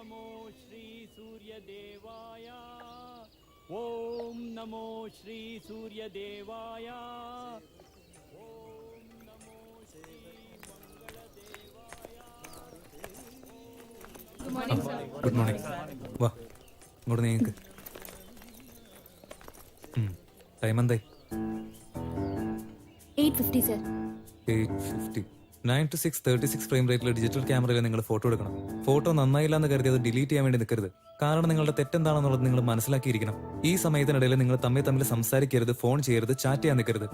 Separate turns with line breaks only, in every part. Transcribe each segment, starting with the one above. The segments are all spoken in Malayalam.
नमो श्री सूर्य देवाय ओम नमो श्री सूर्य देवाय ओम नमो श्री मंगल देवाय.
Good morning. വാ ഇങ്ങോട്ട് നീക്ക്. ടൈം എന്തായി?
8:50 സർ.
8:50. 9 to 6 36 ഫ്രെയിം റേറ്റിലെ ഡിജിറ്റൽ ക്യാമറയിൽ നിങ്ങൾ ഫോട്ടോ എടുക്കണം. ഫോട്ടോ നന്നായില്ല എന്ന് കരുതി അത് ഡിലീറ്റ് ചെയ്യാൻ വേണ്ടി നിൽക്കരുത്. കാരണം നിങ്ങളുടെ തെറ്റെന്താണെന്നുള്ളത് നിങ്ങൾ മനസ്സിലാക്കിയിരിക്കണം. ഈ സമയത്തിനിടയിൽ നിങ്ങൾ തമ്മിൽ സംസാരിക്കരുത്, ഫോൺ ചെയ്യരുത്, ചാറ്റ് ചെയ്യാൻ നിൽക്കരുത്.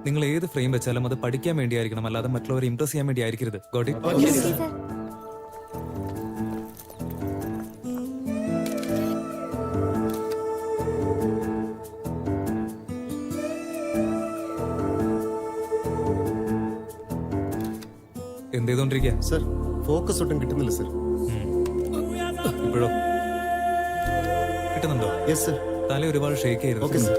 നിങ്ങൾ ഏത് ഫ്രെയിം വെച്ചാലും അത് പഠിക്കാൻ വേണ്ടിയായിരിക്കണം, അല്ലാതെ മറ്റുള്ളവരെ ഇംപ്രസ് ചെയ്യാൻ വേണ്ടി ആയിരിക്കരുത്. Got it?
Okay sir.
എന്ത് ചെയ്തോണ്ടിരിക്കുക?
സർ, ഫോക്കസ് ഒട്ടും കിട്ടുന്നില്ല സർ.
ഇപ്പോഴോ കിട്ടുന്നുണ്ടോ?
Yes sir.
തല ഒരുപാട് ഷേക്ക് ചെയ്യരുത്.
Okay sir.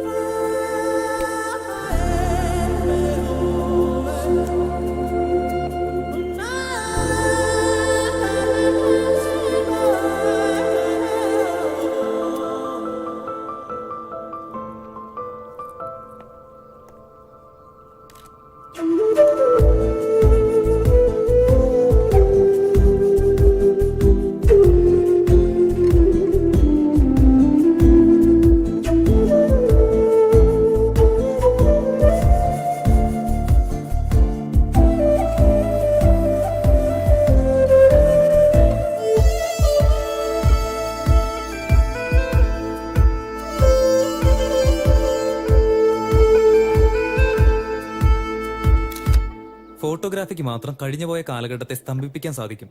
ഫോട്ടോഗ്രാഫിക്ക് മാത്രം കഴിഞ്ഞുപോയ കാലഘട്ടത്തെ സ്തംഭിപ്പിക്കാൻ സാധിക്കും.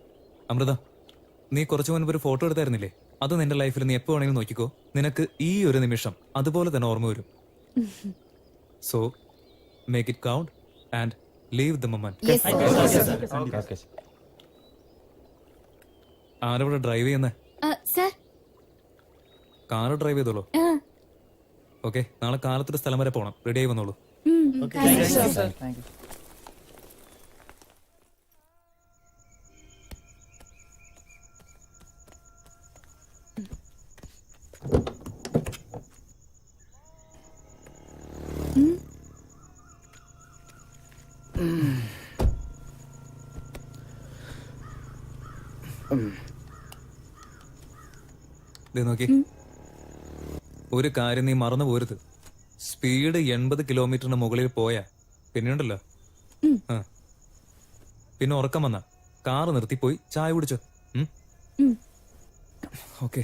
അമൃത, നീ കുറച്ചു മുൻപ് ഒരു ഫോട്ടോ എടുത്തായിരുന്നില്ലേ? അത് നിന്റെ ലൈഫിൽ നീ എപ്പോ വേണമെങ്കിലും നോക്കിക്കോ. നിനക്ക് ഈ ഒരു നിമിഷം അതുപോലെ തന്നെ ഓർമ്മ വരും. So make it count and leave the moment. ആരവിടെ ഡ്രൈവ് ചെയ്യുന്നേ?
സർ,
കാർ ഡ്രൈവ് ചെയ്തോളൂ. ഓക്കെ, നാളെ കാലത്തൊരു സ്ഥലം വരെ പോണം. റെഡി ആയി വന്നോളൂ. നോക്കി, ഒരു കാര്യം നീ മറന്നു പോരുത്. സ്പീഡ് 80 കിലോമീറ്ററിന് മുകളിൽ പോയാ പിന്നെയുണ്ടല്ലോ, പിന്നെ ഉറക്കം വന്ന കാറ് നിർത്തിപ്പോയി ചായ കുടിച്ചോ. Okay.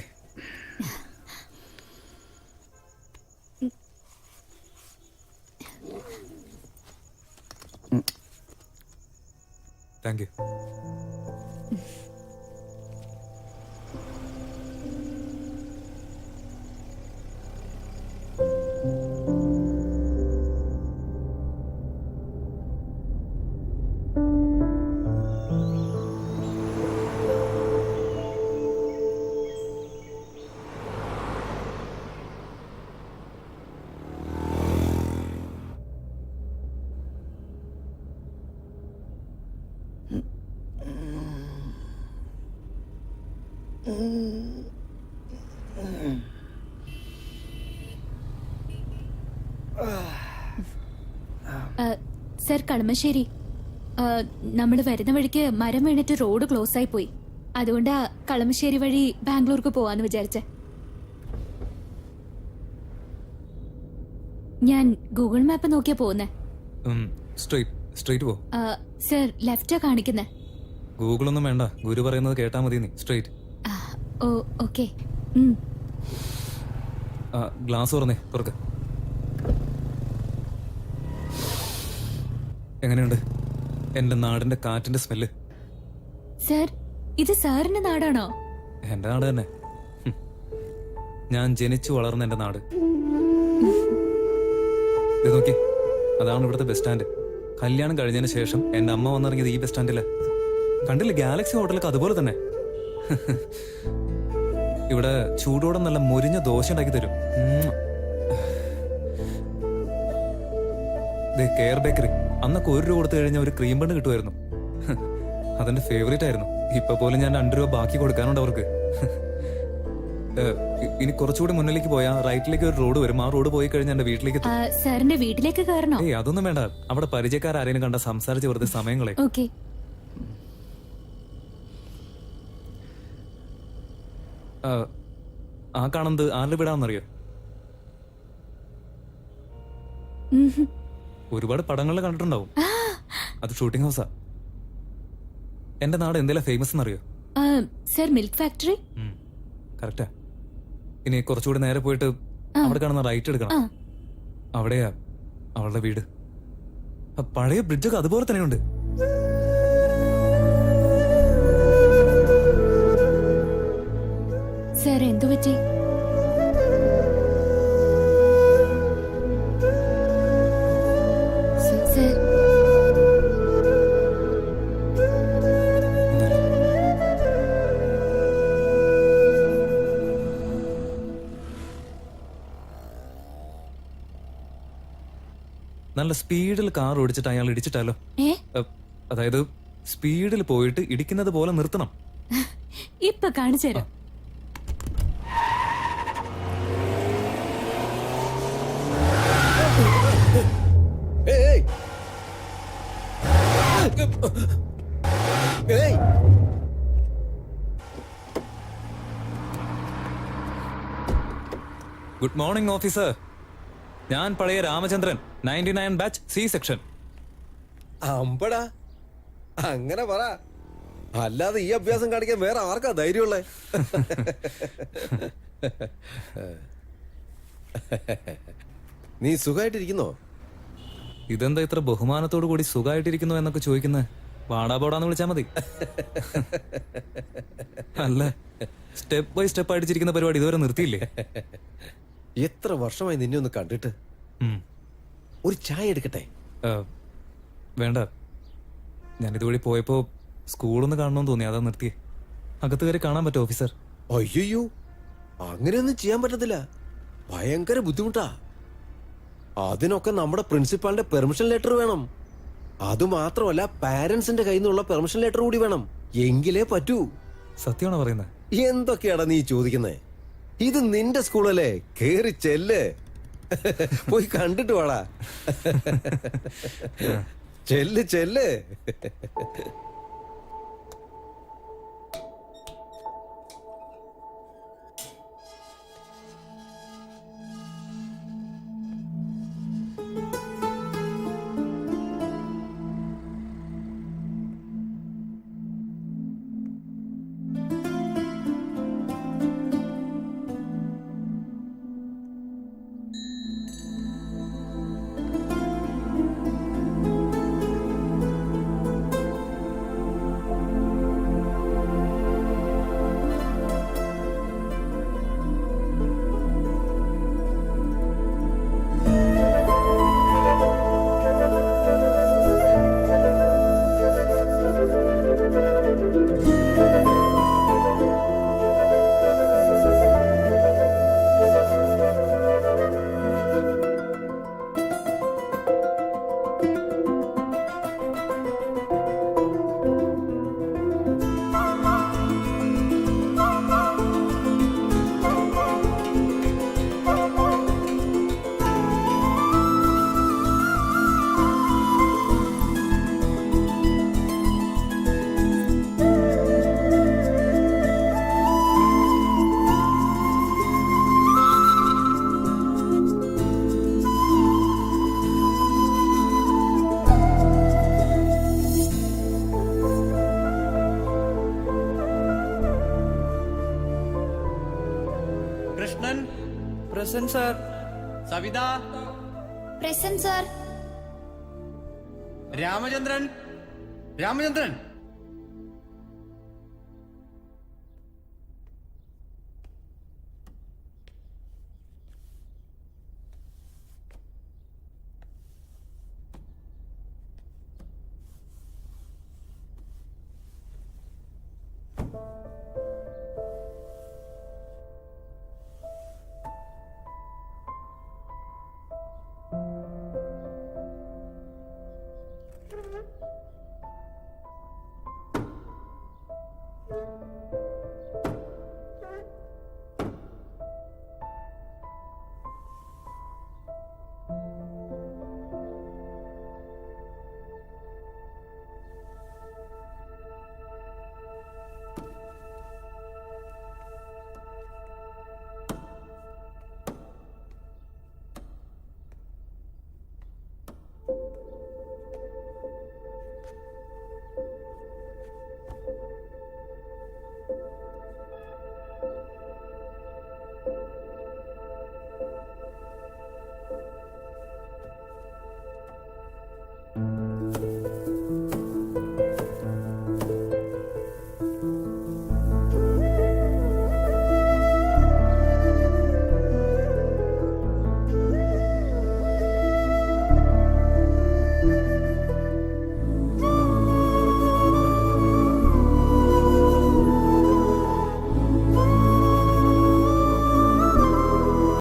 Thank you.
Sir, Kalamassery നമ്മൾ വരുന്ന വഴിക്ക് മരം വീണിട്ട് റോഡ് ക്ലോസ് ആയി പോയി. അതുകൊണ്ടാ കളമശ്ശേരി വഴി ബാംഗ്ലൂർക്ക് പോവാന്ന് വിചാരിച്ചേ. ഞാൻ ഗൂഗിൾ മാപ്പ് നോക്കിയാ പോകുന്നേ.
സ്ട്രൈറ്റ് പോ.
സർ, ലെഫ്റ്റാ കാണിക്കുന്നേ.
ഗൂഗിളൊന്നും വേണ്ട, ഗുരു പറയുന്നത് കേട്ടാ മതി. നീ സ്ട്രൈറ്റ്.
ഓ ഓക്കെ.
ഗ്ലാസ് തുറന്നേ, തുറക്ക്. എങ്ങനെയുണ്ട് എന്റെ നാടിന്റെ കാറ്റിന്റെ സ്മെല്ല്?
സർ, ഇത് സാറിന്റെ നാടാണോ?
എന്റെ നാട് തന്നെ. ഞാൻ ജനിച്ചു വളർന്ന എന്റെ നാട്. ഇത് നോക്കി, അതാണ് ഇവിടുത്തെ ബസ് സ്റ്റാൻഡ്. കല്യാണം കഴിഞ്ഞതിന് ശേഷം എന്റെ അമ്മ വന്നിറങ്ങിയത് ഈ ബസ് സ്റ്റാൻഡില്. കണ്ടില്ലേ, ഗാലക്സി ഹോട്ടലൊക്കെ അതുപോലെ തന്നെ. ഇവിടെ ചൂടോടെ നല്ല മുരിഞ്ഞ ദോശ ഉണ്ടാക്കി തരും. കെയർ ബേക്കറി, അന്നൊക്കെ 1 രൂപ കൊടുത്തു കഴിഞ്ഞാൽ ഒരു ക്രീം ബണ്ണ് കിട്ടുമായിരുന്നു. അതെന്റെ ഫേവറേറ്റ് ആയിരുന്നു. ഇപ്പൊ പോലും ഞാൻ 2 രൂപ ബാക്കി കൊടുക്കാനുണ്ട് അവർക്ക്. ഇനി കുറച്ചുകൂടി മുന്നിലേക്ക് പോയാ റൈറ്റിലേക്ക് ഒരു റോഡ് വരും. ആ റോഡ് പോയി കഴിഞ്ഞാൽ എന്റെ വീട്ടിലേക്ക് എത്തും.
സാറിന്റെ വീട്ടിലേക്ക് കയറണോ?
ഏയ് അതൊന്നും വേണ്ട. അവിടെ പരിചയക്കാരും കണ്ട സംസാരിച്ച് വെറുതെ സമയങ്ങളെ.
ഓക്കെ.
ആ കാണുന്നത് ആരുടെ വീടാണെന്നറിയോ? ഒരുപാട് പടങ്ങളിൽ കണ്ടിട്ടുണ്ടാവും. അത് ഷൂട്ടിംഗ് ഹൗസാ. എന്റെ നാട് എന്തെല്ലാം ഫേമസ് എന്നറിയോ?
Sir milk factory.
കറക്റ്റാ. ഇനി കുറച്ചുകൂടി നേരെ പോയിട്ട് അവിടെ കാണുന്ന റൈറ്റ് എടുക്കണം. അവിടെയാ അവളുടെ വീട്. പഴയ ബ്രിഡ്ജൊക്കെ അതുപോലെ തന്നെയുണ്ട്.
സർ എന്തു പറ്റി? സർ
നല്ല സ്പീഡിൽ കാർ ഓടിച്ചിട്ട് അയാൾ ഇടിച്ചിട്ടാലോ? അതായത് സ്പീഡിൽ പോയിട്ട് ഇടിക്കുന്നത് പോലെ നിർത്തണം.
ഇപ്പൊ കാണിച്ചു തരാം.
Good morning officer. ഞാൻ പഴയ രാമചന്ദ്രൻ, 99 ബാച്ച് സി സെക്ഷൻ.
അമ്പടാ, അങ്ങനെ പറ. അല്ലാതെ ഈ അഭ്യാസം കാണിക്കാൻ വേറെ ആർക്കാ ധൈര്യമുള്ളേ? നീ സുഖമായിട്ടിരിക്കുന്നോ?
ഇതെന്താ ഇത്ര ബഹുമാനത്തോടു കൂടി സുഖമായിട്ടിരിക്കുന്നു എന്നൊക്കെ ചോദിക്കുന്നത്? വാടാ പോടാന്ന് വിളിച്ചാ മതി. അല്ല, സ്റ്റെപ്പ് ബൈ സ്റ്റെപ്പ് അടിച്ചിരിക്കുന്ന പരിപാടി ഇതുവരെ നിർത്തിയില്ലേ?
എത്ര വർഷമായി നിന്നെ ഒന്ന് കണ്ടിട്ട്. ഒരു ചായ എടുക്കട്ടെ?
വേണ്ട, ഞാൻ ഇതുവഴി പോയപ്പോ സ്കൂളൊന്ന് കാണണമെന്ന് തോന്നി, അതാ നിർത്തിയേ. അകത്ത് കയറി കാണാൻ പറ്റുമോ ഓഫീസർ?
അയ്യോ, അങ്ങനെയൊന്നും ചെയ്യാൻ പറ്റത്തില്ല. ഭയങ്കര ബുദ്ധിമുട്ടാ. അതിനൊക്കെ നമ്മുടെ പ്രിൻസിപ്പാളിന്റെ പെർമിഷൻ ലെറ്റർ വേണം. അതുമാത്രമല്ല, പാരന്റ്സിന്റെ കയ്യിൽ നിന്നുള്ള പെർമിഷൻ ലെറ്റർ കൂടി വേണം. എങ്കിലേ പറ്റൂ.
സത്യമാണോ പറയുന്നത്?
എന്തൊക്കെയാടാ നീ ചോദിക്കുന്നേ? ഇത് നിന്റെ സ്കൂളല്ലേ, കേറി ചെല്ല്. പോയി കണ്ടിട്ട് വാടാ. ചെല്ല് ചെല്ല്.
Krishnan
present sir.
Savitha
present sir.
Ramachandran Ramachandran